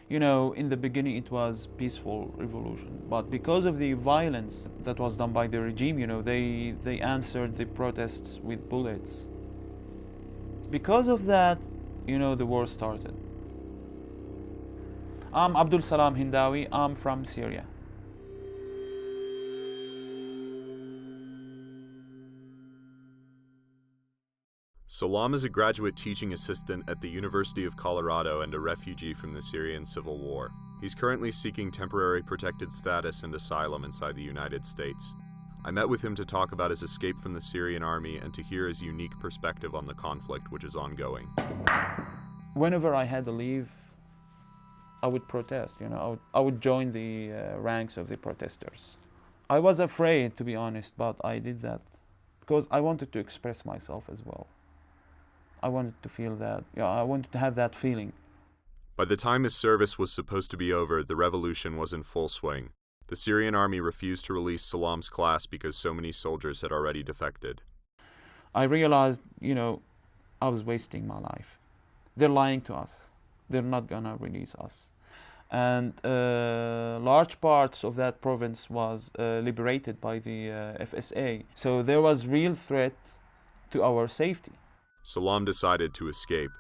In the beginning it was peaceful revolution, but because of the violence that was done by the regime, they answered the protests with bullets. Because of that, the war started. I'm Abdul Salam Hindawi. I'm from Syria. Salam is a graduate teaching assistant at the University of Colorado and a refugee from the Syrian civil war. He's currently seeking temporary protected status and asylum inside the United States. I met with him to talk about his escape from the Syrian army and to hear his unique perspective on the conflict which is ongoing. Whenever I had to leave, I would protest, I would join the ranks of the protesters. I was afraid, to be honest, but I did that because I wanted to express myself as well. I wanted to feel that, I wanted to have that feeling. By the time his service was supposed to be over, the revolution was in full swing. The Syrian army refused to release Salam's class because so many soldiers had already defected. I realized, I was wasting my life. They're lying to us. They're not gonna release us. And large parts of that province was liberated by the FSA. So there was real threat to our safety. Salam decided to escape.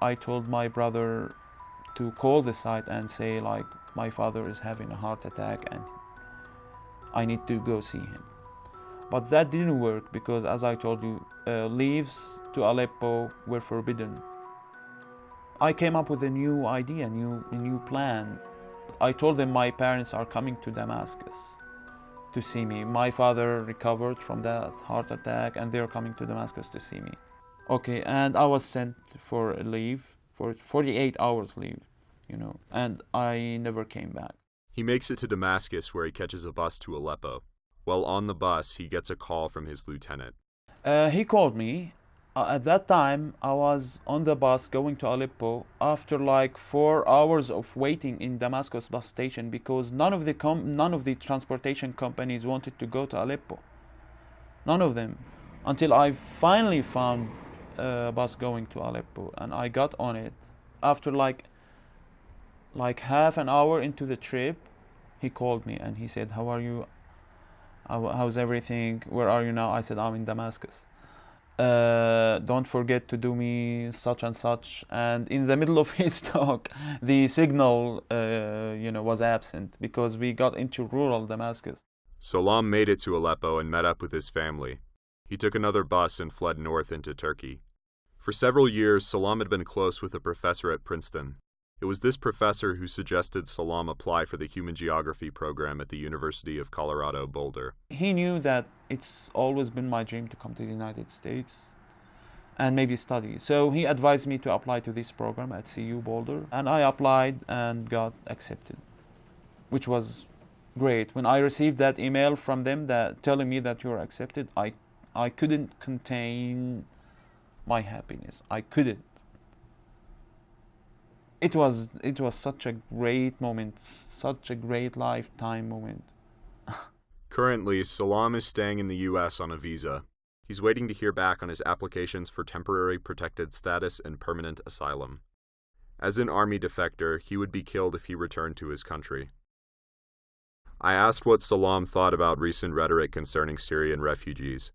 I told my brother to call the site and say, my father is having a heart attack and I need to go see him. But that didn't work because, as I told you, leaves to Aleppo were forbidden. I came up with a new idea, a new plan. I told them my parents are coming to Damascus to see me. My father recovered from that heart attack and they're coming to Damascus to see me. Okay, and I was sent for a leave, for 48 hours leave, and I never came back. He makes it to Damascus where he catches a bus to Aleppo. While on the bus, he gets a call from his lieutenant. He called me. At that time, I was on the bus going to Aleppo after 4 hours of waiting in Damascus bus station because none of the transportation companies wanted to go to Aleppo. None of them. Until I finally found a bus going to Aleppo and I got on it. After like half an hour into the trip, he called me and he said, "How are you? How's everything? Where are you now?" I said, "I'm in Damascus. Don't forget to do me such and such." And in the middle of his talk, the signal was absent because we got into rural Damascus. Salam made it to Aleppo and met up with his family. He took another bus and fled north into Turkey. For several years, Salam had been close with a professor at Princeton. It was this professor who suggested Salam apply for the human geography program at the University of Colorado, Boulder. He knew that it's always been my dream to come to the United States and maybe study. So he advised me to apply to this program at CU Boulder, and I applied and got accepted, which was great. When I received that email from them telling me that you're accepted, I couldn't contain my happiness. I couldn't. It was such a great moment, such a great lifetime moment. Currently, Salam is staying in the U.S. on a visa. He's waiting to hear back on his applications for temporary protected status and permanent asylum. As an army defector, he would be killed if he returned to his country. I asked what Salam thought about recent rhetoric concerning Syrian refugees.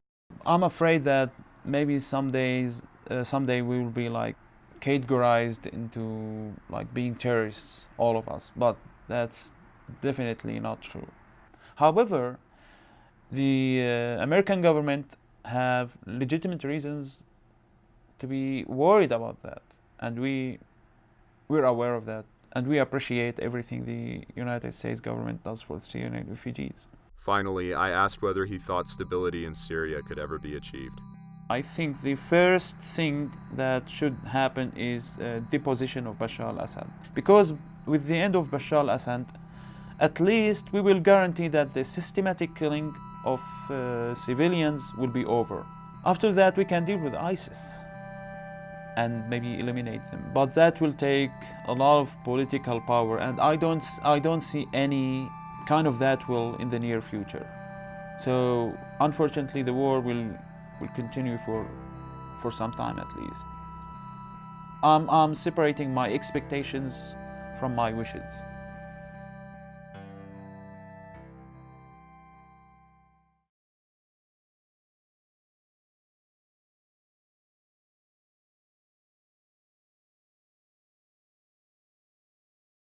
I'm afraid that maybe someday we will be categorized into being terrorists, all of us, but that's definitely not true. However, the American government have legitimate reasons to be worried about that, and we're aware of that, and we appreciate everything the United States government does for Syrian refugees. Finally, I asked whether he thought stability in Syria could ever be achieved. I think the first thing that should happen is deposition of Bashar al-Assad. Because with the end of Bashar al-Assad, at least we will guarantee that the systematic killing of civilians will be over. After that, we can deal with ISIS and maybe eliminate them. But that will take a lot of political power, and I don't see any kind of that will in the near future. So unfortunately, the war will continue for some time at least. I'm separating my expectations from my wishes.